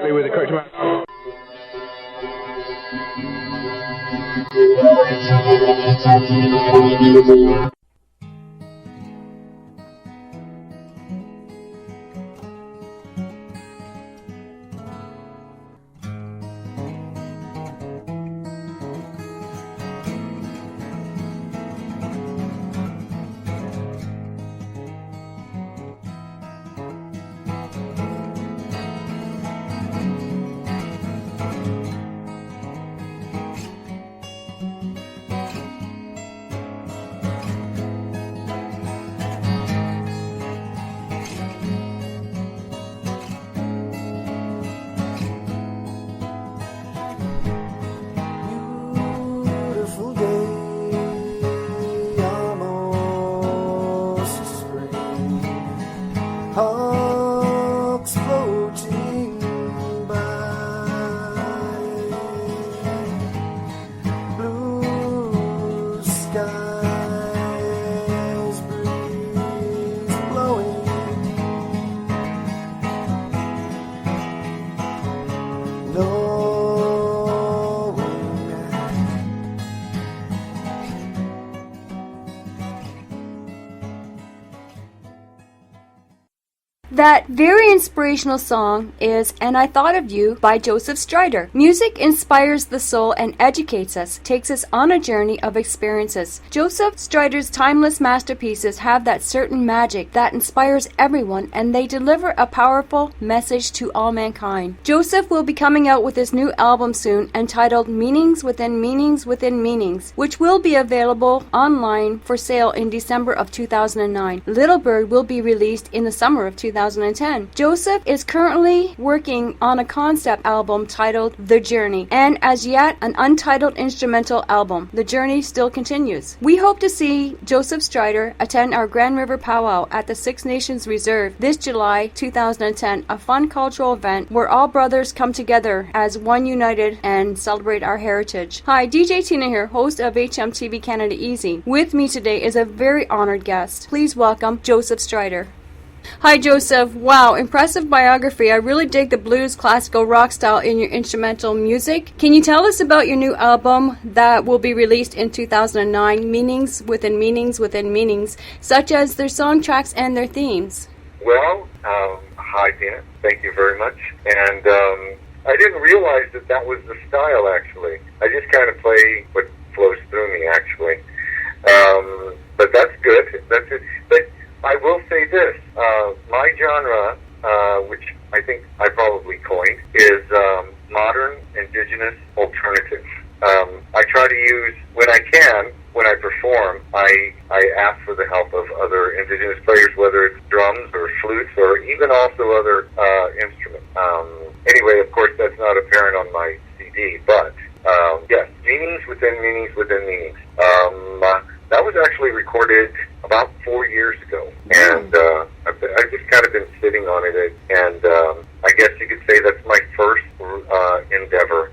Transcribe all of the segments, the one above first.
correctly with the correct amount. That very inspirational song is And I Thought of You by Joseph Stridor. Music inspires the soul and educates us, takes us on a journey of experiences. Joseph Stridor's timeless masterpieces have that certain magic that inspires everyone, and they deliver a powerful message to all mankind. Joseph will be coming out with his new album soon entitled Meanings Within Meanings Within Meanings, which will be available online for sale in December of 2009. Little Bird will be released in the summer of 2010. Joseph is currently working on a concept album titled The Journey, and as yet an untitled instrumental album. The Journey still continues. We hope to see Joseph Stridor attend our Grand River Powwow at the Six Nations Reserve this July 2010, a fun cultural event where all brothers come together as one united and celebrate our heritage. Hi, DJ Tina here, host of HMTV Canada Easy. With me today is a very honored guest. Please welcome Joseph Stridor. Hi Joseph, wow, impressive biography. I really dig the blues, classical, rock style in your instrumental music. Can you tell us about your new album that will be released in 2009, Meanings Within Meanings Within Meanings, such as their song tracks and their themes? Well, hi Tina, thank you very much. And I didn't realize that was the style actually. I just kind of play what flows through me actually. But that's good, that's it. But I will say this, my genre, which I think I probably coined, is modern, indigenous, alternative. I try to use, when I can, when I perform, I ask for the help of other indigenous players, whether it's drums or flutes or even also other instruments. Anyway, of course, that's not apparent on my CD, but yes, meanings within meanings within meanings. That was actually recorded about 4 years ago, and I've just kind of been sitting on it, and I guess you could say that's my first endeavor,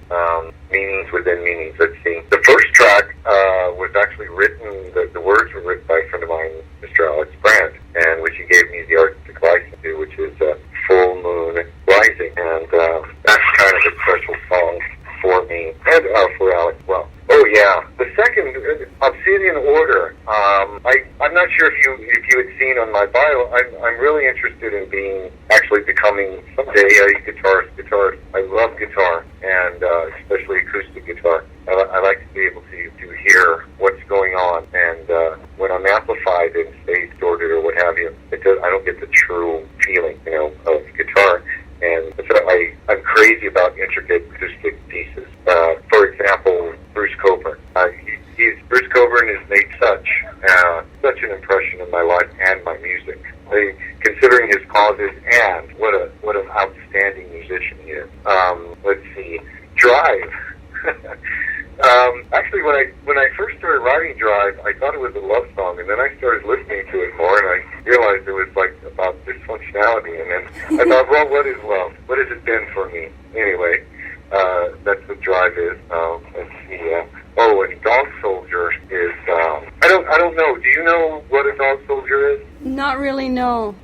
meanings within meanings. Let's see. The first track was actually written, the words were written by a friend of mine, Mr. Alex Brandt, and which he gave me the artistic license to, which is Full Moon Rising, and that's kind of a special song for me, and for Alex as well. Oh yeah, the second, Obsidian Order. I'm not sure if you had seen on my bio. I'm really interested in becoming someday a guitarist. I love guitar, and especially acoustic guitar. I like to be able to hear what's going on, and when I'm amplified and say distorted or what have you, I don't get the true feeling, of guitar. And so I'm crazy about intricate acoustic pieces. For example, Bruce Coburn. Bruce Coburn has made such an impression in my life and my music. Considering his causes and what an outstanding musician he is. Let's see, Drive. Actually, when I first started writing Drive, I thought it was a love song, and then I started listening to it more, and I realized it was like about dysfunctionality. And then I thought, well, what is love? What has it been for me? Anyway, that's what Drive is. Let's see. And Dog Soldier is. I don't know. Do you know what a dog soldier is? Not really, no.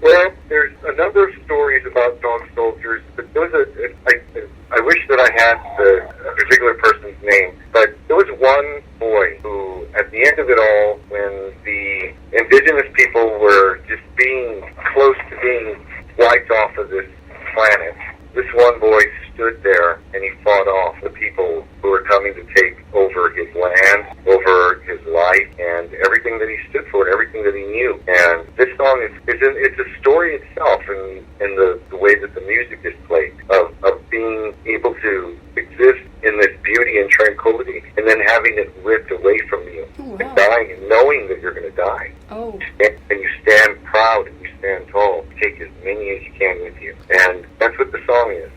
Well, there's a number of stories about dog soldiers. The I wish that I had a particular person's name, but there was one boy who, at the end of it all, when the indigenous people were just being close to being wiped off of this planet, this one boy stood there and he fought off the people who were coming to take over his land, over his life, and everything that he stood for, and everything that he knew. And this song it's a story itself, in the way that the music is played, of being able to exist in this beauty and tranquility, and then having it ripped away from you, and dying, and knowing that you're going to die. Oh. And you stand proud and you stand tall. Take as many as you can with you. And that's what the song is.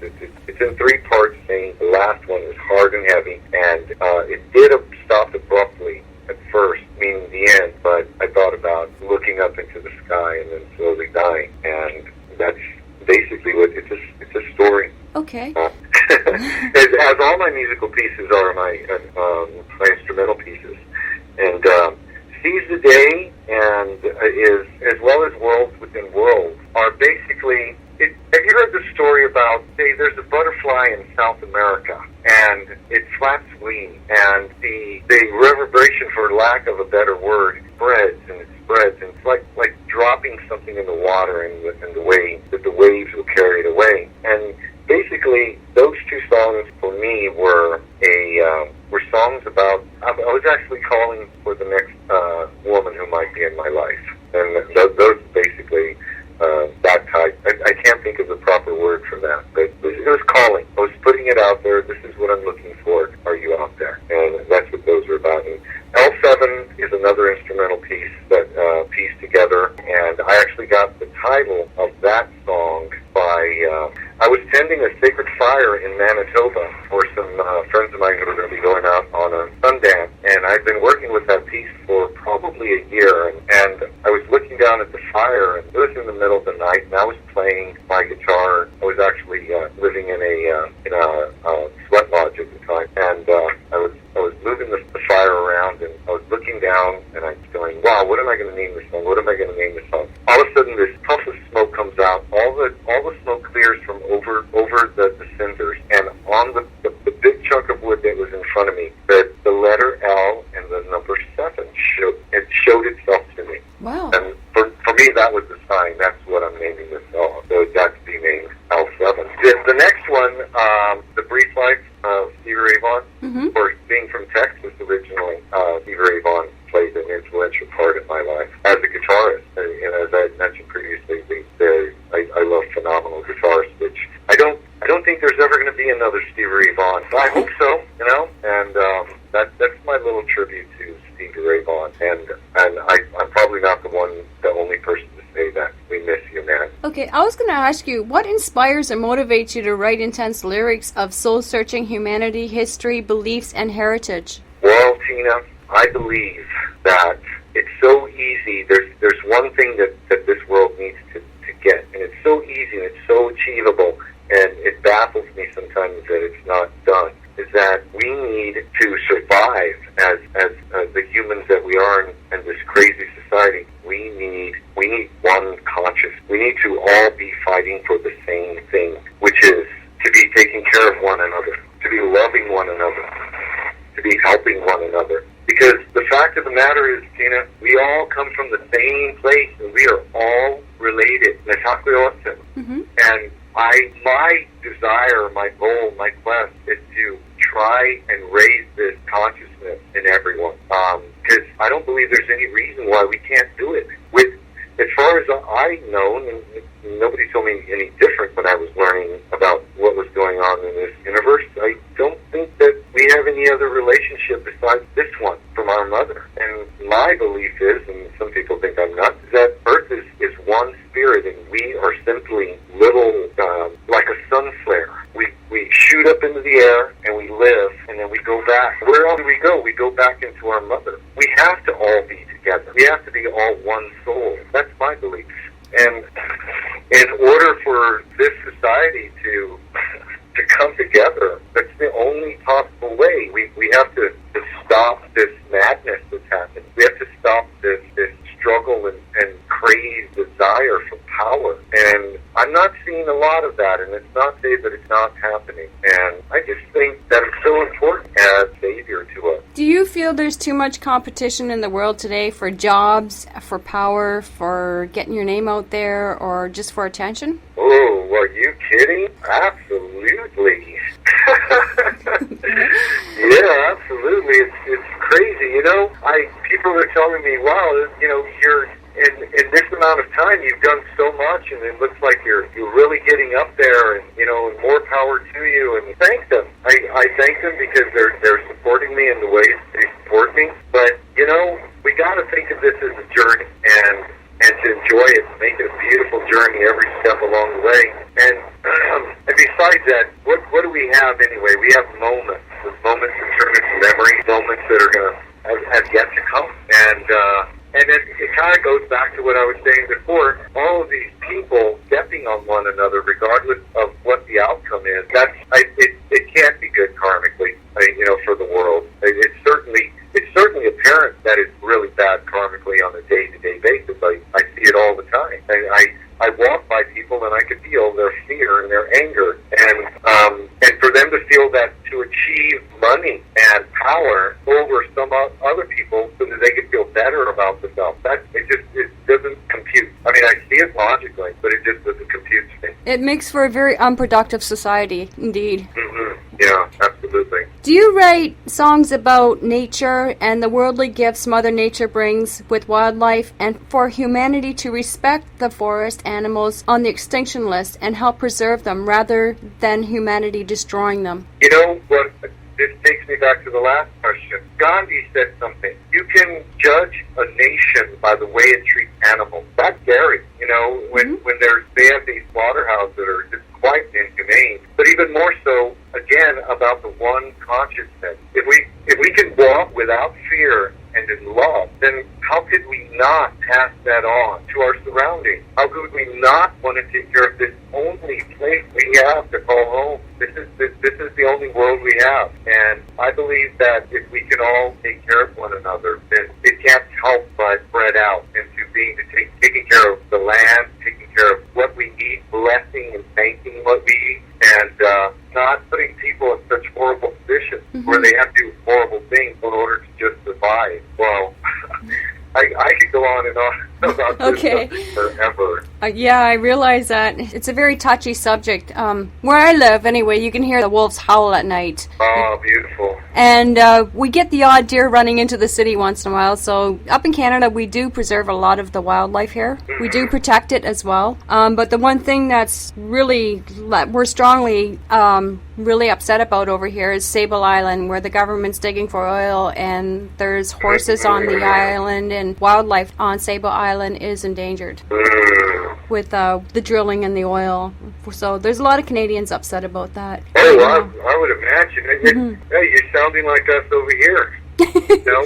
It's in 3 parts, saying the last one is hard and heavy, and it did stop abruptly at first, meaning the end, but I thought about looking up into the sky and then slowly dying, and that's basically what it's a story. Okay. As all my musical pieces are, my instrumental pieces, and Seize the Day and is, as well as Worlds Within Worlds, are basically. Have you heard the story about, say, there's a butterfly in South America, and it flaps wings, and the reverberation, for lack of a better word, spreads, and it spreads, and it's like dropping something in the water, and the way that the waves will carry it away. And basically, those 2 songs for me were songs about. I was actually calling for the next woman who might be in my life, and those basically. That type. I can't think of the proper word for that, but it was calling. I was putting it out there. This is what I'm looking for. Are you out there? And that's what those are about. And L7 is another instrumental piece that pieced together, and I actually got the title of that song by. I was tending a sacred fire in Manitoba for some friends of mine who were going to be going out on a Sundance, and I've been working with that piece for probably a year, and I was looking down at the fire, and it was in the middle of the night, and I was playing my guitar. I was actually living in a sweat lodge at the time, and I was moving the fire around, and I was looking down, and I was going, wow, what am I going to name this song? What am I going to name this song? All of a sudden, this puff of smoke comes out. All the smoke clears from over the cinders, and on the big chunk of wood that was in front of me, the letter L and the number 7 showed itself to me. Wow. And for me, that was the sign. That's what I'm naming this song. So it got to be named L7. The next one, The Brief Life of Stevie Ray Vaughan, of course, being from Texas originally, Stevie Ray Vaughan played an influential part in my life as a guitarist. And as I mentioned previously, I love phenomenal guitarists, which I don't think there's ever going to be another Stevie Ray Vaughan. I hope so, and that's my little tribute to Stevie Ray Vaughan. And I'm probably not the only person to say that. We miss you, man. Okay, I was going to ask you, what inspires and motivates you to write intense lyrics of soul-searching humanity, history, beliefs, and heritage? Well, Tina, I believe that it's so easy. There's one thing that this world needs to get, and it's so easy and it's so achievable, and it baffles me sometimes that it's not done, is that we need to survive as the humans that we are in this crazy society. We need one conscious. We need to all be fighting for the same thing, which is to be taking care of one another, to be loving one another, to be helping one another. Because the fact of the matter is, Tina, we all come from the same place, and we are all related. And my desire, my goal, my quest is to try and raise this consciousness in everyone. Because I don't believe there's any reason why we can't do it. As far as I know, and nobody told me any different when I was learning about what was going on in this universe, I don't think that we have any other relationship besides this one from our mother. And my belief is, and some people think I'm nuts, is that Earth is one spirit, and we are simply little, like a sun flare. We shoot up into the air, and we live, and then we go back. Where else do we go? We go back into our mother. We have to all be together. We have to be all one soul. That's my belief. And in order for this society to come together, that's the only possible way. We have to stop this madness that's happening. We have to stop this struggle and crazed desire for power. And I'm not seeing a lot of that, and it's not to say that it's not happening. And I just think that it's so important as savior to us. Do you feel there's too much competition in the world today for jobs, for power, for getting your name out there, or just for attention? Oh, are you kidding? Absolutely. Yeah, absolutely. It's crazy. You know, people are telling me, wow, you know, you're in this amount of time, you've done so much, and it looks like you're really getting up there, and you know, and more power to you. And thank them. I thank them because they're supporting me in the ways they support me. But you know, we got to think of this as a journey, and to enjoy it, make it a beautiful journey every step along the way. And besides that, what do we have anyway? We have moments. There's moments in terms of memory, moments that are going to have yet to come. And it kind of goes back to what I was saying before. All of these people stepping on one another, regardless of what the outcome is, it can't be good karmically, you know, for the world. It's certainly apparent that it's really bad karmically on a day-to-day basis. I see it all the time. And I walk by people and I can feel their fear and their anger. And for them to feel that to achieve money and power over some other people so that they can feel better about themselves, it doesn't compute. I mean, I see it logically, but it just doesn't compute to me. It makes for a very unproductive society, indeed. Mm-hmm. Yeah, absolutely. Do you write songs about nature and the worldly gifts Mother Nature brings with wildlife, and for humanity to respect the forest animals on the extinction list and help preserve them rather than humanity destroying them? You know what? This takes me back to the last question. Gandhi said something. You can judge a nation by the way it treats animals. That's scary. You know, when they have these slaughterhouses that are just quite inhumane. But even more so, again, about the one consciousness. If we can walk without fear and in love, then how could we not pass that on to our surroundings? How could we not want to take care of this only place we have to call home? This is the only world we have. And I believe that if we can all take care of one another, then it can't help but spread out into taking care of the land, taking care of what we eat, blessing and thanking what we eat, and not putting people in such horrible positions where they have to do horrible things in order to just survive. Well, I could go on and on about this subject forever. Yeah, I realize that. It's a very touchy subject. Where I live, anyway, you can hear the wolves howl at night. Oh, beautiful. And we get the odd deer running into the city once in a while. So up in Canada, we do preserve a lot of the wildlife here. We do protect it as well. But the one thing that's really, we're strongly really upset about over here is Sable Island, where the government's digging for oil, and there's horses on the island, and wildlife on Sable Island is endangered with the drilling and the oil. So there's a lot of Canadians upset about that. Oh, I would imagine. Hey, you're sounding like us over here. You know,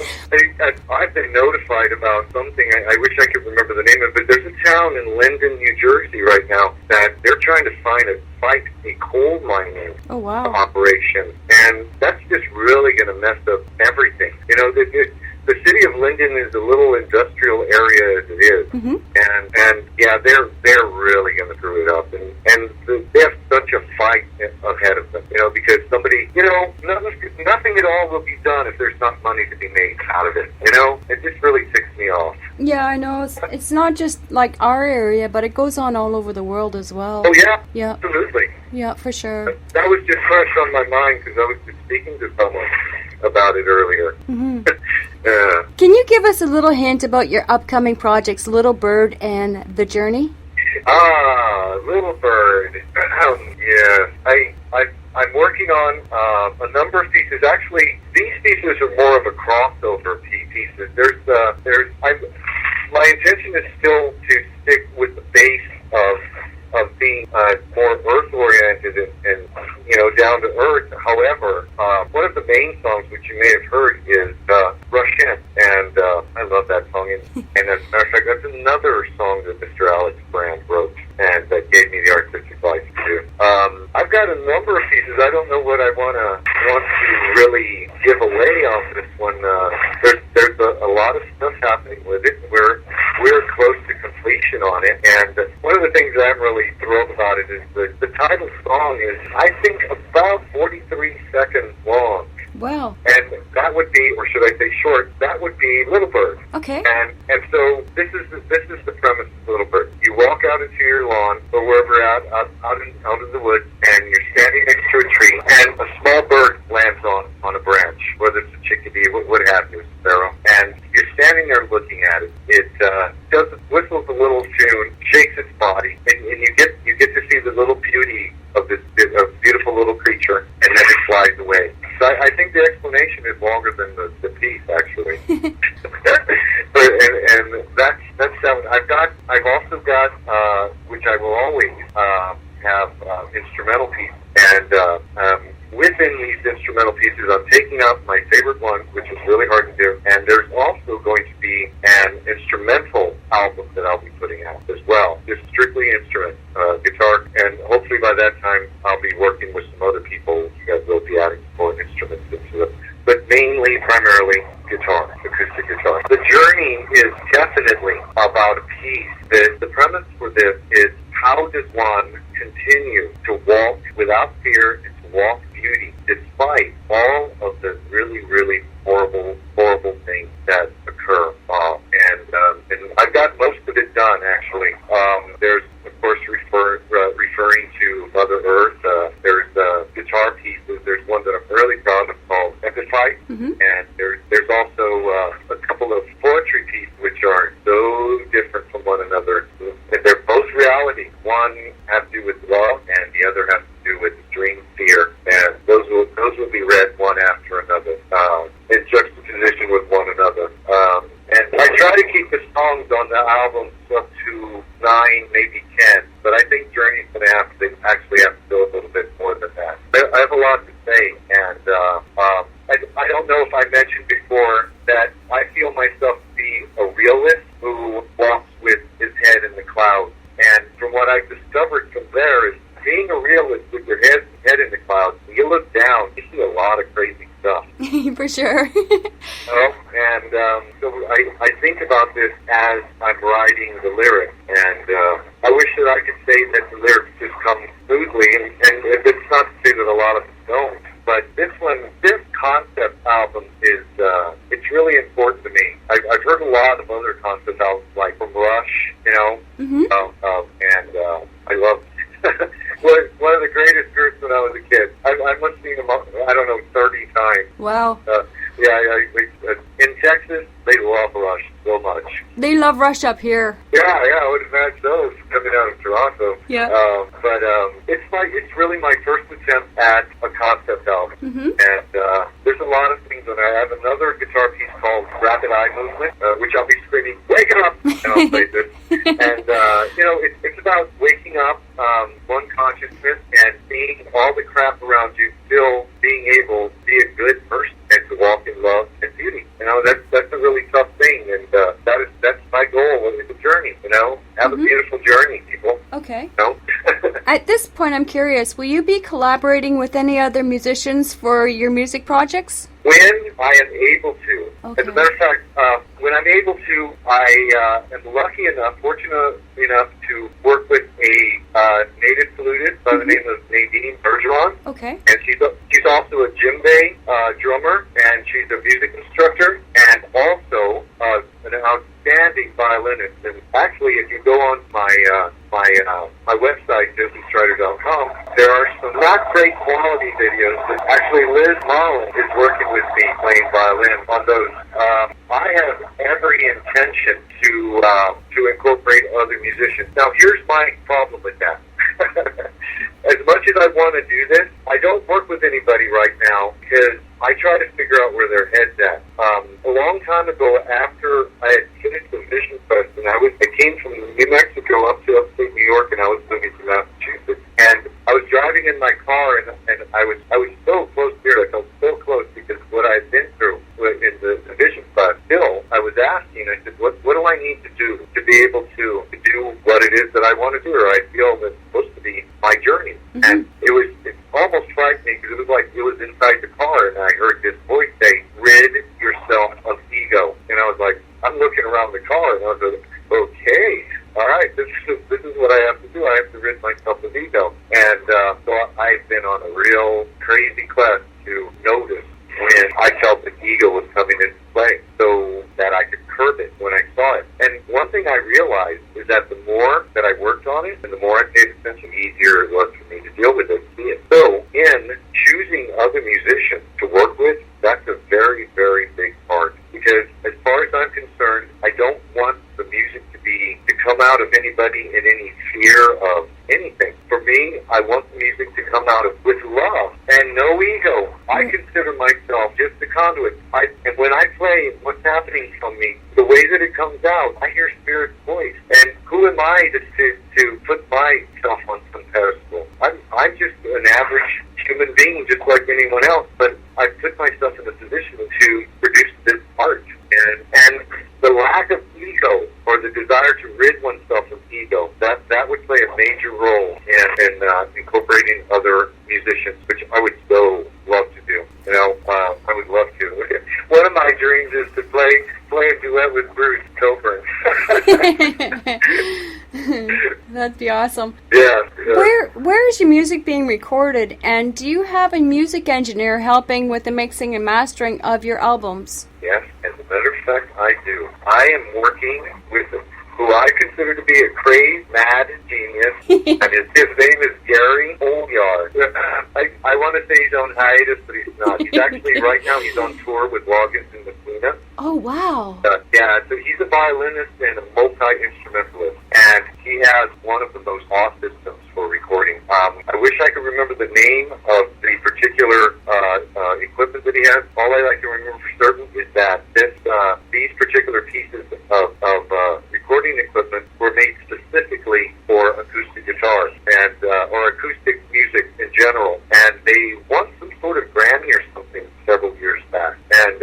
I've been notified about something. I wish I could remember the name of it. There's a town in Linden, New Jersey right now that they're trying to fight a coal mining operation. And that's just really going to mess up everything. You know, the city of Linden is a little industrial area as it is. And yeah, they're really going to screw it up. And they have such a fight ahead of them, you know, because somebody, you know, nothing at all will be done if there's not money to be made out of it, you know? It just really ticks me off. Yeah, I know. It's not just like our area, but it goes on all over the world as well. Oh, yeah? Yeah. Absolutely. Yeah, for sure. That was just fresh on my mind because I was just speaking to someone about it earlier. Can you give us a little hint about your upcoming projects, Little Bird and The Journey? Little Bird. I'm working on a number of pieces. Actually, these pieces are more of a crossover pieces. My intention is still to stick with the base of being more earth-oriented and you know, down to earth. However, one of the main songs, which you may have heard, is Rush In, and I love that song. And as a matter of fact, that's another song that Mr. Alex Brand wrote and that gave me the artistic license to do. I've got a number of pieces. I don't know what I want to really give away on this one. There's a lot of stuff happening with it. We're close to completion. And one of the things that I'm really thrilled about it is the title song is, I think, about 43 seconds long. Wow. And that would be, or should I say short, that would be Little Bird. Okay. And so this is the premise of Little Bird. You walk out into your lawn or wherever out in the woods, and you're standing next to a tree, and a small bird lands on a branch, whether it's a chickadee, what have you, a sparrow. And you're standing there looking at it. It whistles a little tune, shakes its body, and you get to see the little beauty of this beautiful little creature, and then it flies away. So I think the explanation is longer than the piece, actually. and that's that. I've also got, which I will always have instrumental pieces, and within these instrumental pieces, I'm taking out my favorite one, which is really hard to do, and there's also going to be an instrumental album that I'll be putting out as well, just strictly instrument, guitar, and hopefully by that time I'll be working with some other people. You guys will be adding more instruments into it, but mainly, primarily, guitar, acoustic guitar. The journey is definitely about a piece. The premise for this is, how does one continue to walk without fear and to walk beauty despite all of the really, really horrible things that occur? And I've got most of it done, actually. There's, of course, referring to Mother Earth. There's guitar pieces. There's one that I'm really proud of called Epiphyte. Mm-hmm. And there's also a couple of poetry pieces which are so different from one another. They're both reality. One has to do with love, and the other has to do with extreme fear. And those will be read one after another, in juxtaposition with one another. And I try to keep the songs on the album up to 9, maybe 10, but I think Journey's going to actually have to go a little bit more than that. I have a lot to say, and I don't know if I mentioned before that I feel myself to be a realist who walks with his head in the clouds. And from what I've discovered from there is, being a realist with your head in the clouds, when you look down, you see a lot of crazy stuff. For sure. So I think about this as I'm writing the lyrics, and I wish that I could say that the lyrics just come smoothly, and it's not to say that a lot of them don't, but this concept album is, it's really important to me. I've heard a lot of other concept albums, like from Rush, Mm-hmm. and I love one of the greatest groups when I was a kid. I must have seen them, 30 times. Wow. In Texas, they love Rush so much. They love Rush up here. Yeah, I would imagine those coming out of Toronto. Yeah. But it's really my first attempt at a concept album. Mm-hmm. And there's a lot of things on there. I have another guitar piece called Rapid Eye Movement, which I'll be screaming, "Wake up!" and I'll play this. And, it's about waking up, one consciousness, and seeing all the crap around you, still being able to be a good person and to walk in love and beauty. That's a really tough thing, and that's my goal with the journey, Have a beautiful journey, people. Okay. You know? At this point, I'm curious, will you be collaborating with any other musicians for your music projects? When I am able to. Okay. As a matter of fact, when I'm able to, I am fortunate enough to work with a native flutist by the name of Nadine Bergeron. Okay. And she's also a djembe drummer, and she's a music instructor, and also an outstanding violinist. And actually, if you go on my website, JosephStridor.com, there are some not great quality videos, but actually Liz Mullen is working with me playing violin on those. I have every intention to incorporate other musicians. Now, here's my problem with that. As much as I want to do this, I don't work with anybody right now because I try to figure out where their head's at. A long time ago, after I had finished the Vision Fest, and I came from New Mexico up to upstate New York, and I was moving to Massachusetts, and I was driving in my car, and I was so close here. I felt so close because what I had been through in the Vision Fest. Still, I was asking, I said, what do I need to do to be able to do what it is that I want to do, or I feel that's supposed to be my journey? Mm-hmm. And it's almost frightening because it was like it was inside the car, and I heard this voice say, "Rid yourself of ego." And I was like, I'm looking around the car, and I was like, okay, all right, this is more that I worked on it, and the more I paid attention, the easier it was for me to deal with it, see it. So, in choosing other musicians to work with, that's a very, very big part. Because as far as I'm concerned, I don't want the music to come out of anybody in any fear of anything. For me, I want the music to come out with love and no ego. I consider myself just a conduit. And when I play what's happening from me, the way that it comes out, I hear Spirit's voice. And who am I to put myself on some pedestal? I'm just an average human being, just like anyone else, but I put myself in a position to produce this art. And the lack of ego, or the desire to rid oneself of ego, that would play a major role in incorporating other musicians, which I would so love to do. I would love to. One of my dreams is to play a duet with Bruce Coburn. That'd be awesome. Yeah. Where is your music being recorded, and do you have a music engineer helping with the mixing and mastering of your albums? Yes, as a matter of fact, I do. I am working with who I consider to be a crazed, mad genius, and his name is Gary Olyard. I want to say he's on hiatus, but he's not. He's actually, right now, he's on tour with Loggins and Messina. Oh, wow. Yeah, so he's a violinist and a multi-instrumentalist, and he has one of the most awesome systems for recording. I wish I could remember the name of the particular equipment that he has. All I can remember for certain is that these particular pieces of recording equipment were made specifically for acoustic guitars and or acoustic music in general, and they won some sort of Grammy or something several years back. And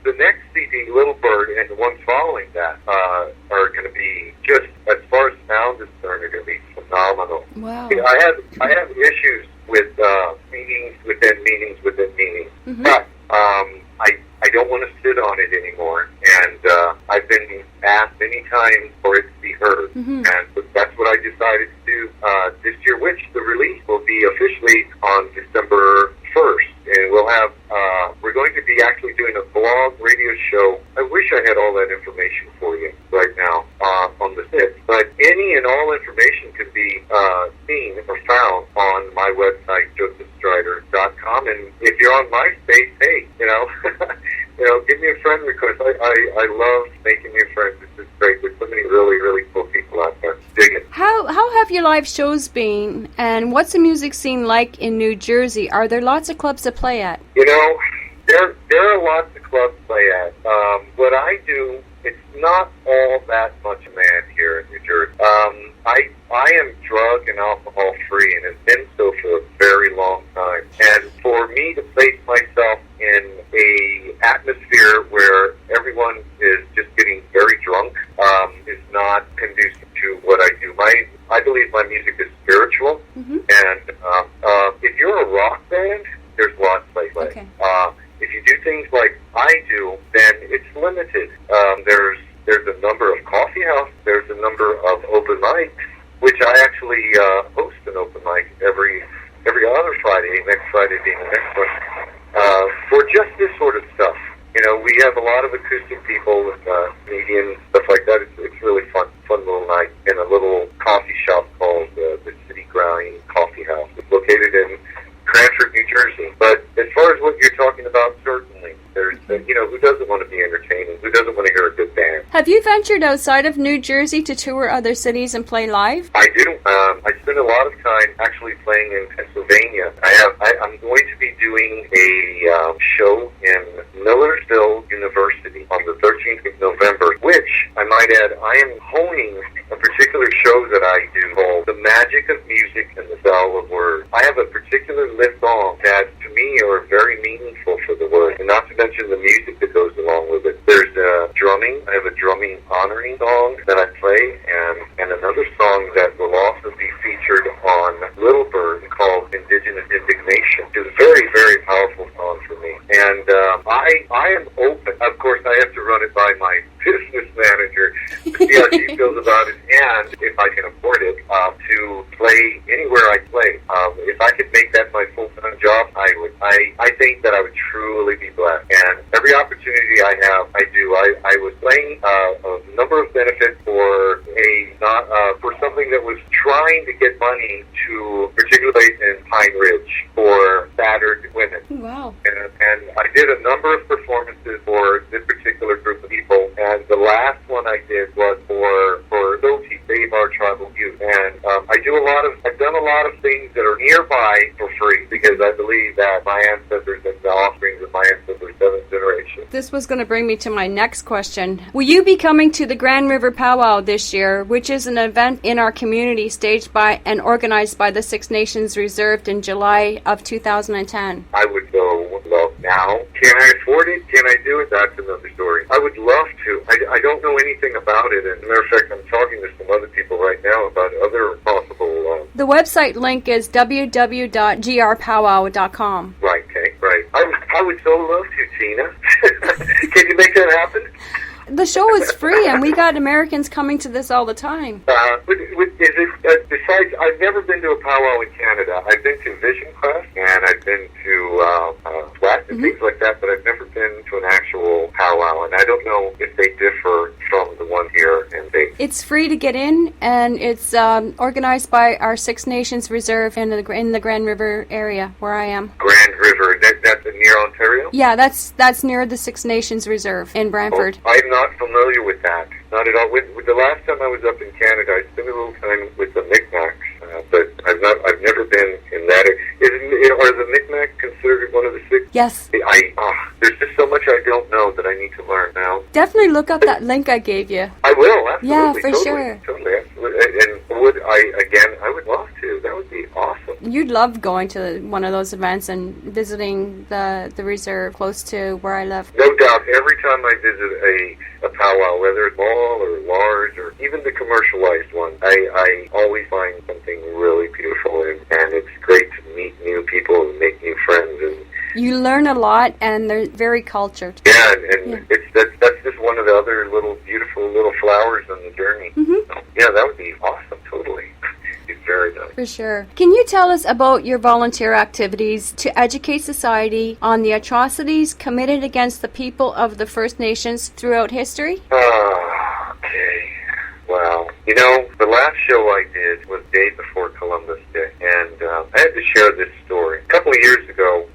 the next CD, Little Bird, and the one following that are going to be, just as far as sound is concerned, are going to be phenomenal. Wow. I have issues with meanings within meanings within meanings, but I don't want to sit on it anymore, and I've been asked many times for it to be heard, and that's what I decided to do this year, which the release will be officially on December 1st, and we're going to be actually doing a blog radio show. I wish I had all that information for you right now on the 6th, but any and all information can be seen or found on my website, josephstridor.com, and if you're on MySpace, hey, give me a friend request. I love making new friends. This is great. There's so many really, really cool people out there. Dig it. How have your live shows been, and what's the music scene like in New Jersey? Are there lots of clubs to play at? There are lots of clubs to play at. What I do, it's not all that much demand here in New Jersey. I am drug and alcohol free, and have been so for a very long time. And for me to place myself in a atmosphere where everyone is just getting very drunk is not conducive to what I do. I believe my music is spiritual, and if you're a rock band, there's lots to play. Okay. If you do things like I do, then it's limited. There's a number of coffee houses. There's a number of open mics, which I actually host an open mic every other Friday, next Friday being the next one, for just this sort of stuff. We have a lot of acoustic people and comedians, stuff like that. It's really fun little night in a little coffee shop called the City Grind Coffee House. It's located in Cranford, New Jersey. But as far as what you're talking about, certainly, there's, who doesn't want to be entertaining? Who doesn't want to hear a good band? Have you ventured outside of New Jersey to tour other cities and play live? I do. I spend a lot of time actually playing in Pennsylvania. I'm going to be doing a show in Millersville University on the 13th of November, which, I might add, I am honing a particular show that I do called The Magic of Music and the Spell of Words. I have a particular list song that, to me, are very meaningful for the word, and not to mention the music that goes along with it. There's drumming. I have a drumming honoring song that I play, and another song that will also be featured on Little Bird called Indigenous Indignation. It's a very, very powerful song for me. And I am open. Of course, I have to run it by my business manager. The CRT she feels about it, and if I can afford it, to play anywhere I play. If I could make that my full-time job, I would. I think that I would truly be blessed. And every opportunity I have, I do. I was playing a number of benefits for for something that was trying to get money to participate in Pine Ridge for battered women. Wow. And I did a number of performances for this particular group of people, and the last one I did was for SOTI, Save Our Tribal Youth. And I've done a lot of things that are nearby for free, because I believe that my ancestors and the offsprings of my ancestors, seventh generation. This was going to bring me to my next question. Will you be coming to the Grand River Powwow this year, which is an event in our community staged by and organized by the Six Nations Reserve in July of 2010? I would go love now. Can I afford it? Can I do it? That's another story. I would love to. I don't know anything about it. As a matter of fact, I'm talking to some other people right now about other possible... The website link is www.grpowwow.com. Right, okay, right. I would so love to, Tina. Can you make that happen? The show is free, and we got Americans coming to this all the time. Besides, I've never been to a powwow in Canada. I've been to Vision Quest, and I've been to Sweat and things like that, but I've never been to an actual powwow, and I don't know if they differ from the one here in Vegas. It's free to get in, and it's organized by our Six Nations Reserve in the Grand River area, where I am. Grand River, that's near Ontario? Yeah, that's near the Six Nations Reserve in Brantford. Oh, I'm not familiar with that. Not at all. With the last time I was up in Canada, I spent a little time with the Micmacs, but I've never been in that. Are the Micmacs considered one of the six? Yes. There's just so much I don't know that I need to learn now. Definitely look up that link I gave you. I will, absolutely. Yeah, for totally, sure. Totally, absolutely. And I would love to. That would be awesome. You'd love going to one of those events and visiting the reserve close to where I live. No doubt. Every time I visit a powwow, whether it's small or large or even the commercialized one, I always find something really beautiful, and it's great to meet new people and make new friends. And you learn a lot, and they're very cultured. Yeah, and that's just one of the other little beautiful little flowers on the journey. Mm-hmm. So, yeah, that would be awesome. Totally. Very nice. For sure. Can you tell us about your volunteer activities to educate society on the atrocities committed against the people of the First Nations throughout history? Okay. Wow. The last show I did was day before Columbus Day, and I had to share this story. A couple of years ago,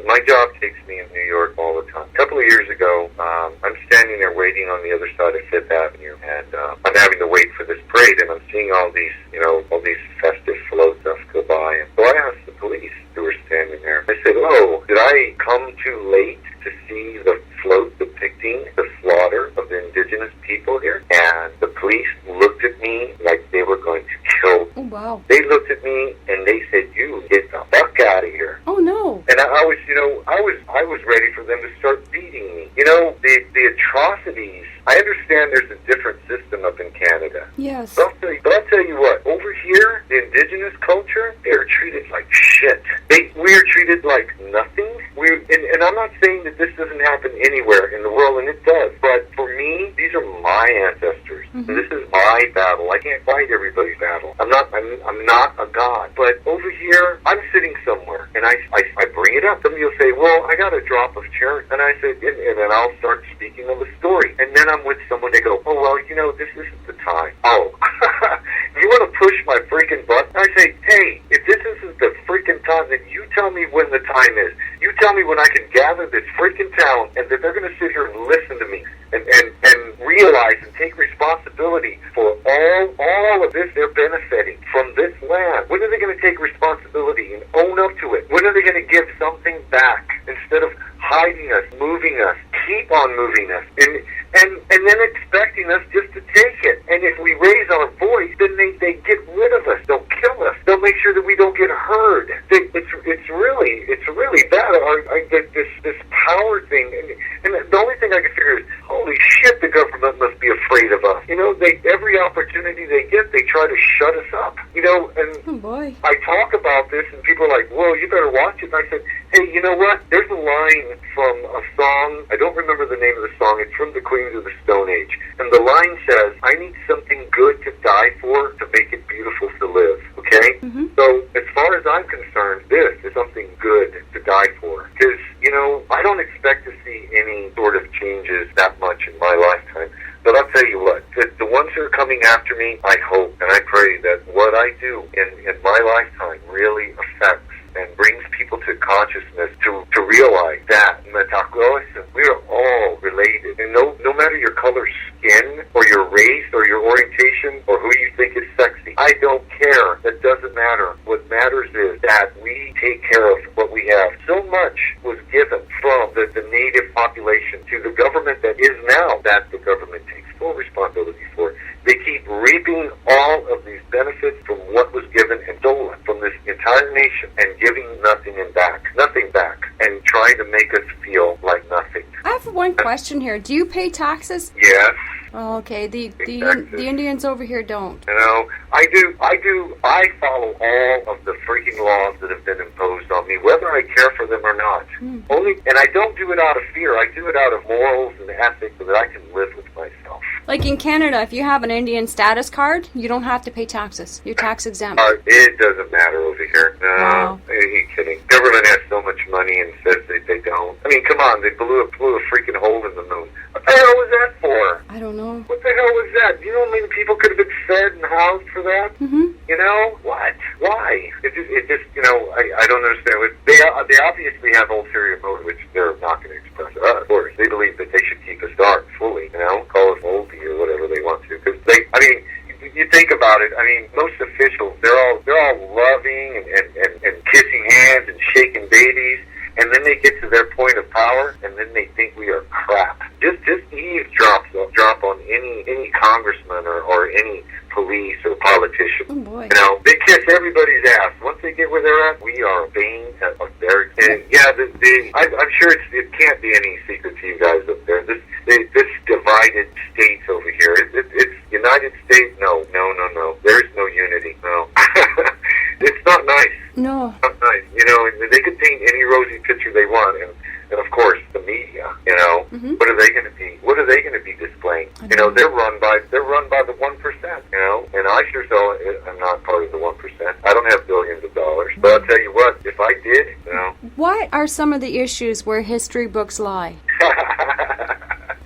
my job takes me in New York all the time. A couple of years ago, I'm standing there waiting on the other side of Fifth Avenue, and I'm having to wait for this parade, and I'm seeing all these festive floats go by. And so I asked the police who were standing there. I said, "Oh, did I come too late to see the float depicting the slaughter of the indigenous people here?" And the police looked at me like they were going to kill me. Oh, wow. They looked at me and they said, "You get the fuck out of here." Oh, no. And I was ready for them to start beating me. The atrocities. I understand there's a different system up in Canada. Yes. But I'll tell you what, over here, the indigenous culture, they're treated like shit. We are treated like nothing. And I'm not saying that this doesn't happen anywhere in the world, and it does. But for me, these are my ancestors. Mm-hmm. This is my battle. I can't fight everybody's battle. I'm not a god. But over here, I'm sitting somewhere, and I bring it up. Somebody will say, "Well, I got a drop of charity," and I said, and then I'll start speaking of a story, and then I'm with someone. They go, "Oh, well, this isn't the time." Oh, you want to push my freaking butt? And I say, "Hey, if this isn't the freaking time, then you tell me when the time is. You tell me when I can gather this freaking town, and that they're going to sit here and listen to me and realize and take responsibility for all of this they're benefiting from this land. When are they going to take responsibility and own up to it? When are they going to give something back instead of hiding us, moving us, keep on moving us, and then expecting us just to take it? And if we raise our voice, then they get rid of us. They'll kill us. They'll make sure that we don't get heard. It's really bad. This power thing, and the only thing I can figure is, holy shit, the government must be afraid of us. Every opportunity they get, they try to shut us up. And oh boy. I talk about this, and people are like, "Well, you better watch it." And I said, Hey, you know what? There's a line from a song. I don't remember the name of the song. It's from the Queens of the Stone Age. And the line says, I need something good to die for to make it beautiful to live. Okay? Mm-hmm. So as far as I'm concerned, this is something good to die for. Because, I don't expect to see any sort of changes that much in my lifetime. But I'll tell you what, the ones who are coming after me, I hope and I pray that what I do in my lifetime really affects and brings people to consciousness to realize that we are all related. And no matter your color skin or your race or your orientation or who you think is sexy, I don't care. That doesn't matter. What matters is that we take care of what we have. So much was given from the native population to the government that is now, that the government takes full responsibility for. They keep reaping all of these benefits from what was given and stolen from this entire nation and giving nothing back, and trying to make us feel like nothing. I have one question here. Do you pay taxes? Yes. Oh, okay. The Indians over here don't. I do. I follow all of the freaking laws that have been imposed on me, whether I care for them or not. And I don't do it out of fear. I do it out of morals and ethics so that I can live with myself. Like in Canada, if you have an Indian status card, you don't have to pay taxes. You're tax exempt. It doesn't matter over here. No, wow. Are you kidding? Government has so much money and says they don't. I mean, come on, they blew a freaking hole in the moon. What the hell was that for? I don't know. What the hell was that? You know how many people could have been fed and housed for that? Mm-hmm. What? Why? It just I don't understand. They obviously have ulterior motive, which they're not going to express to us. Of course, they believe that they should keep us dark fully, call us moldy or whatever they want to. Because you think about it. I mean, most officials, they're all loving and kissing hands and shaking babies. And then they get to their point of power, and then they think we are crap. Just eavesdrop on any congressman or any police or politician. Oh boy. They kiss everybody's ass. Once they get where they're at, we are a bane of their. And yeah, I'm sure it can't be any secret to you guys up there. This divided states over here. It's United States. No. There is no unity. No. It's not nice. No. It's not nice. They could paint any rosy picture they want, and of course the media. Mm-hmm. What are they going to be? What are they going to be displaying? They're run by the 1%. And I sure am not part of the 1%. I don't have billions of dollars, but I'll tell you what. If I did, What are some of the issues where history books lie?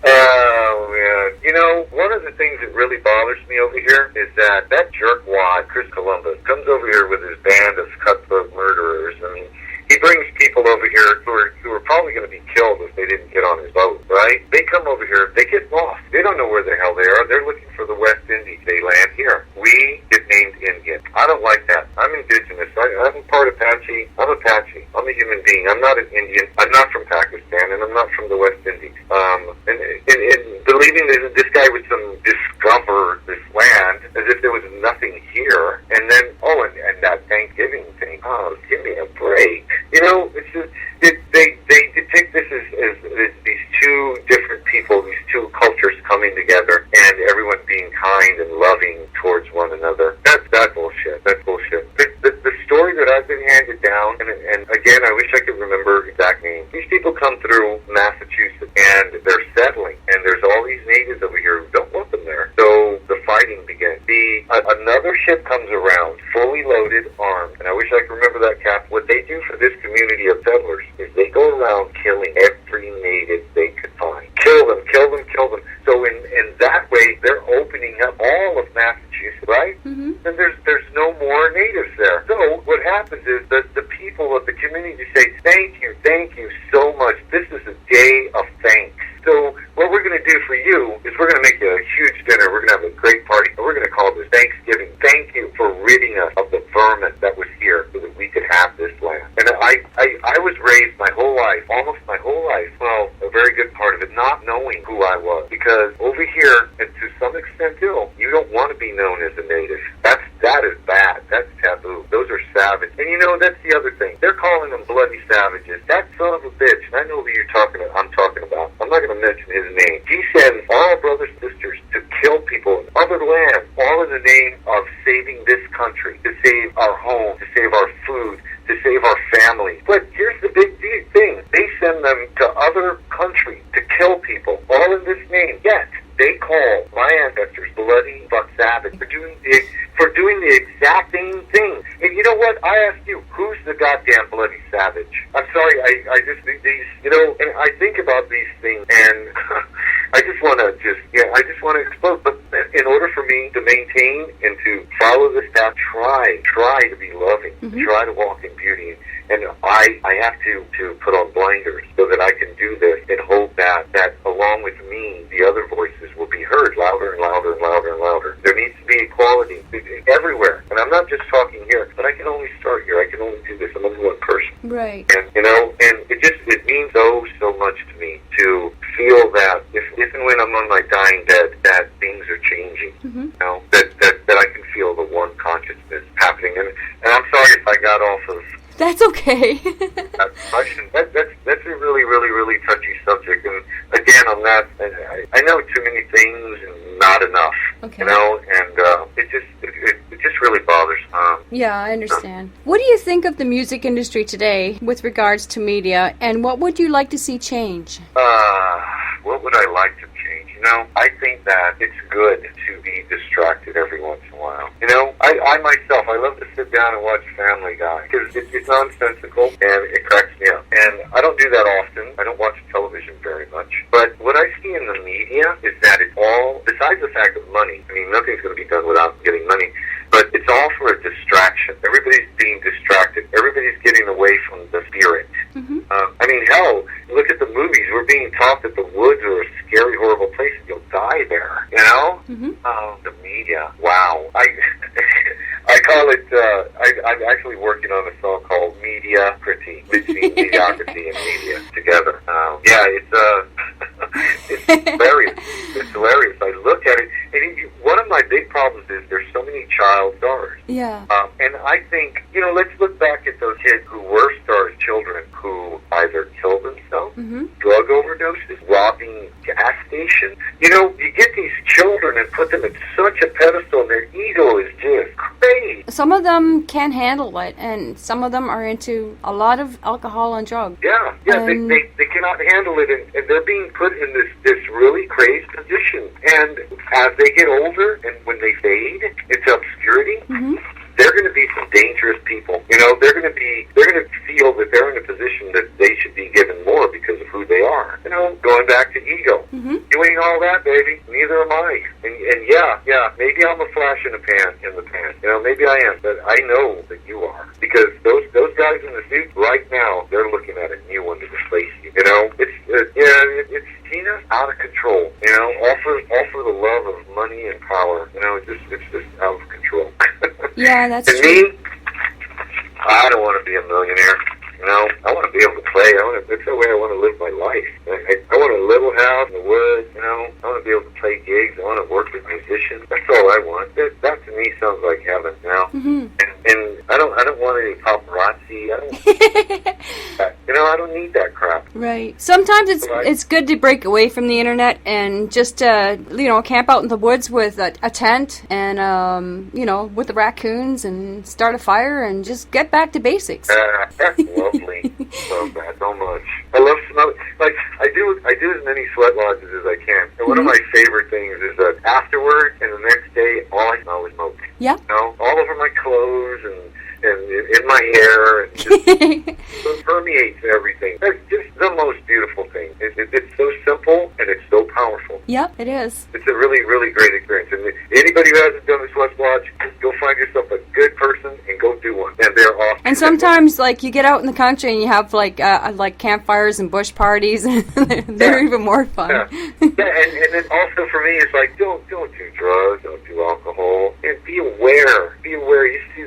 Oh, man. One of the things that really bothers me over here is that jerkwad, Chris Columbus, comes over here with his band of cutthroat murderers. I mean, he brings people over here who are probably going to be killed if they didn't get on his boat, right? They come over here, they get lost. They don't know where the hell they are. They're looking for the West Indies. They land here. We get named Indian. I don't like that. I'm indigenous. I'm part Apache. I'm Apache. I'm a human being. I'm not an Indian. I'm not from Pakistan, and I'm not from the West Indies. And believing that this guy would discover this land as if there was nothing here, and then and that Thanksgiving thing. Oh, give me a break. It's just they depict this as these two different people, these two cultures coming together, and everyone being kind and loving towards one another. That's bullshit. That's bullshit. The story that I've been handed down, and again, I wish I could remember exact names. These people come through Massachusetts, and they're settling, and there's all these natives over here who don't want them there. So the fighting begins. Another ship comes around, fully loaded, armed, and I wish I could remember that, Cap. What they do for this community of settlers is they go around killing every native they could find. Kill them. So in that way, they're opening up all of Massachusetts, right? Mm-hmm. And there's no more natives there. So what happens is that the people of the community say, thank you so much. This is a day of thanks. So what we're going to do for you is we're going to make you a huge dinner. We're going to have a great party, and we're going to call this Thanksgiving. Thank you for ridding us of the vermin that was here so that we could have this land. And I was raised my whole life, almost my whole life, well, a very good part of it, not knowing who I was. Because over here, and to some extent still, you don't want to be known as a native. That is bad. That's taboo. Those are savage. And that's the other thing. They're calling them bloody savages. That son of a bitch, and I know who I'm talking about. I'm not going to mention his name. He sends all brothers and sisters to kill people in other lands, all in the name of saving this country, to save our home, to save our food, to save our family. But here's the big deal. for doing the exact same thing. And you know what? I ask you, who's the goddamn bloody savage? I'm sorry, I just, these, you know, and I think about these things, and I just want to I just want to explode. But in order for me to maintain and to follow this path, try to be loving, try to walk in beauty. And I have to put on blinders so that I can do this and hope that along with me, the other voices will be heard louder and louder and louder and louder. There needs to be equality everywhere. And I'm not just talking here, but I can only start here. I can only do this. I'm only one person. Right. And, you know, and it means so much to me to feel that if and when I'm on my dying bed, that things are changing. You know, that I can feel the one consciousness happening. And I'm sorry if I got off of That's okay. That's a really, really, really touchy subject. And again, I know too many things and not enough. Okay. You know, and it just really bothers. Yeah, I understand. What do you think of the music industry today with regards to media, and what would you like to see change? What would I like to change? You know, I think that it's good to be distracted every once in a while. You know, I myself, I love to sit down and watch Family Guy because it's nonsensical and it cracks me up. And I don't do that often. I don't watch television very much. But what I see in the media is that it's all, besides the fact of money, I mean, nothing's going to be done without getting money, but it's all for a distraction. Everybody's being distracted. Everybody's getting away from the spirit. I mean, hell, look at the movies. We're being taught that the woods are a scary, horrible place and you'll die there, you know? The media, wow. I call it, I'm actually working on a song called Media Critique, between mediocrity and media together. Yeah, it's hilarious. It's hilarious. I look at it, and one of my big problems is there's so many child stars. Yeah. And I think, you know, let's look back at those kids who were stars, children who either killed themselves, drug overdoses, robbing gas stations. You know, you get these children and put them at such a pedestal, and their ego is just crazy. Some of them can't handle it, and some of them are into a lot of alcohol and drugs. Yeah, they cannot handle it, and they're being put in this really crazy position. And as they get older, and when they fade into obscurity, they're going to be some dangerous people. You know, they're going to feel that they're in a position that they should be given more because of who they are. You know, going back to ego. You ain't all that, baby. Neither am I. And yeah, maybe I'm a flash in the pan. You know, maybe I am, but I know that you are, because those guys in the suit right now, they're looking at a new one to replace you. You know, it's Tina out of control. You know, all for the love of money and power. You know, it's just out of control. Yeah, that's true. To me, I don't want to be a millionaire. You know, I want to be able to play. That's the way I want to live my life. I want a little house in the woods. You know, I want to be able to play gigs. I want to work with musicians. That's all I want. That to me sounds like heaven. You know, and I don't want any paparazzi. You know, I don't need that crap. Right. Sometimes it's good to break away from the internet and just camp out in the woods with a tent and with the raccoons and start a fire and just get back to basics. That's lovely. Love that so much. I love smoke. Like I do as many sweat lodges as I can. And one of my favorite things is that afterwards and the next day, all I smell is smoke. Yeah. You know, all over my clothes and in my hair, and just it permeates everything. That's just the most beautiful thing. It's so simple and it's so powerful. Yep, it is. It's a really, really great experience. And anybody who hasn't done a sweat lodge, go find yourself a good person and go do one. And they're awesome. And sometimes, like, you get out in the country and you have like campfires and bush parties, and they're even more fun. Yeah, and then also for me, it's like don't do drugs, don't do alcohol, and be aware. Be aware. You see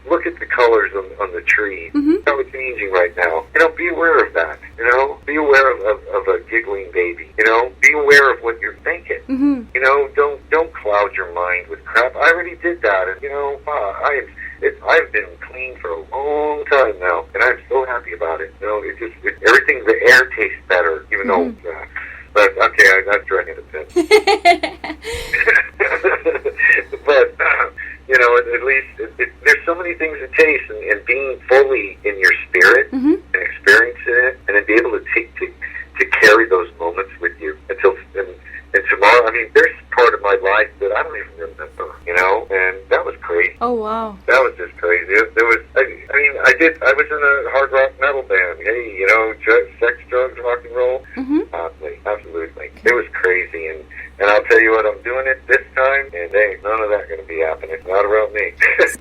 look at the colors on the trees. How it's changing right now. You know, be aware of that. You know, be aware of a giggling baby. You know, be aware of what you're thinking. You know, don't cloud your mind with crap. I already did that, and you know, I've been clean for a long time now, and I'm so happy about it. You know, everything. The air tastes better, even though. But okay, I'm dragging it a bit. But you know, at least there's so many things to taste, and being fully in your spirit and experiencing it, and then be able to carry those moments with you until and tomorrow. I mean, there's part of my life that I don't even remember. You know, and Oh, wow. That was just crazy. There was, I was in a hard rock metal band. Hey, sex, drugs, rock and roll. Mm-hmm. Absolutely. It was crazy, and I'll tell you what, I'm doing it this time, and there ain't none of that going to be happening. Not around me.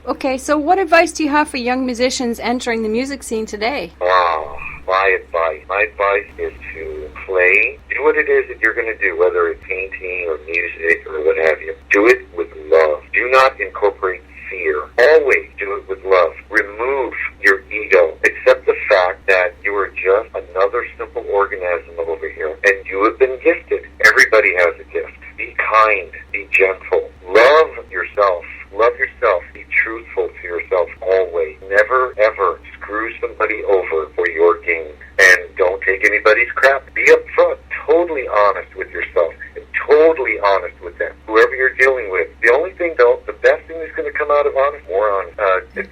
Okay, so what advice do you have for young musicians entering the music scene today? Oh, my advice is to play, do what it is that you're going to do, whether it's painting or music or what have you. Do it with love. Do not incorporate fear. Always do it with love. Remove your ego. Accept the fact that you are just another simple organism over here, and you have been gifted. Everybody has a gift. Be kind. Be gentle. Love yourself. Love yourself. Be truthful to yourself always. Never, ever screw somebody over for your gain. And don't take anybody's crap. Be upfront, totally honest with yourself, and totally honest with them. Whoever you're dealing with. The only thing, though, the best thing that's going to come out of honest, more honest.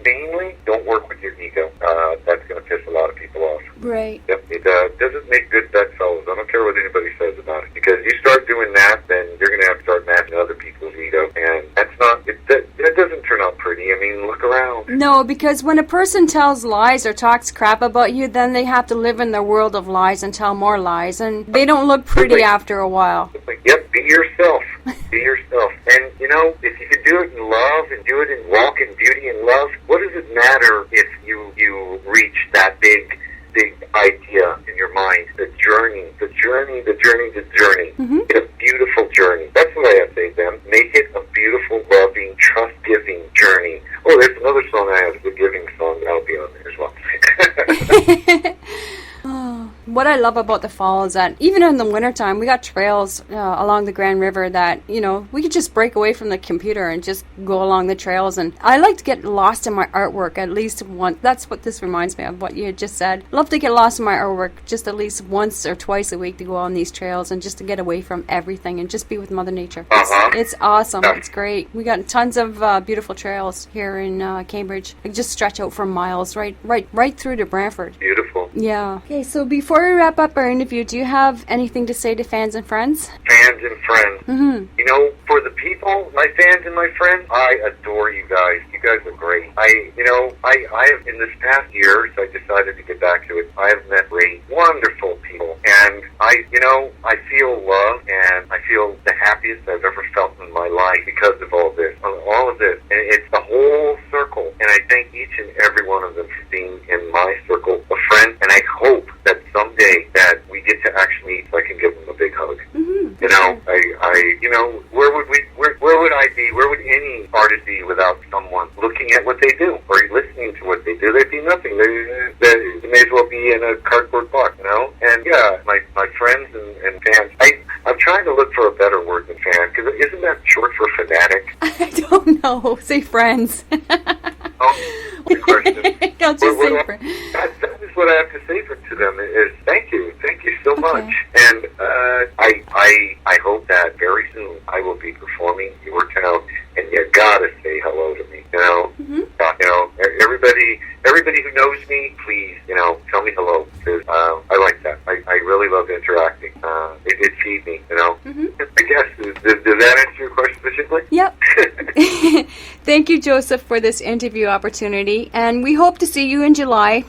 Mainly, don't work with your ego. That's going to piss a lot of people off. Right. Yep, it doesn't make good bedfellows. I don't care what anybody says about it. Because you start doing that, then you're going to have to start matching other people's ego. And that's not, that doesn't turn out pretty. I mean, look around. No, because when a person tells lies or talks crap about you, then they have to live in their world of lies and tell more lies. And they don't look pretty after a while. Yep, be yourself. Be yourself. And, if you can do it in love and do it in walk in beauty and love, what does it matter if you reach that big idea in your mind? The journey. Mm-hmm. It's a beautiful journey. That's what I have to say to them. Make it a beautiful, loving, trust-giving journey. Oh, there's another song I have, the giving song. That'll be on there as well. What I love about the fall is that even in the wintertime, we got trails along the Grand River that, we could just break away from the computer and just go along the trails. And I like to get lost in my artwork at least once. That's what this reminds me of, what you had just said. Love to get lost in my artwork just at least once or twice a week to go on these trails and just to get away from everything and just be with Mother Nature. It's awesome. It's great. We got tons of beautiful trails here in Cambridge. They just stretch out for miles right through to Brantford. Beautiful. Yeah. Okay, so before we wrap up our interview, do you have anything to say to fans and friends? Fans and friends. Mm-hmm. For the people, my fans and my friends, I adore you guys. You guys are great. I have, in this past year, so I decided to get back to it, I have met great, wonderful people. And I feel love, and I feel the happiest I've ever felt in my life because of all this. All of this. And it's the whole circle. And I thank each and every one of them for being in my circle of friends. And I hope that someday that we get to actually, I can give them a big hug. Mm-hmm. Where would I be? Where would any artist be without someone looking at what they do or listening to what they do? They'd be nothing. They may as well be in a cardboard box, And yeah, my friends and fans. I'm trying to look for a better word than fan, because isn't that short for fanatic? I don't know. Say friends. Oh, good question. I'll just say friends. That is what I have to say to them is thank you so much. And I hope that very soon I will be performing in your town, and you gotta say hello to me. Mm-hmm. Everybody who knows me, please, tell me hello, because I like that. I really love interacting. It feeds me, Mm-hmm. I guess, does that answer your question specifically? Yep. Thank you, Joseph, for this interview opportunity, and we hope to see you in July,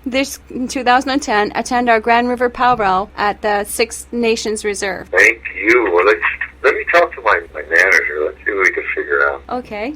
in 2010, attend our Grand River Powwow at the Six Nations Reserve. Thank you. Well, let me talk to my manager. Let's see what we can figure out. Okay.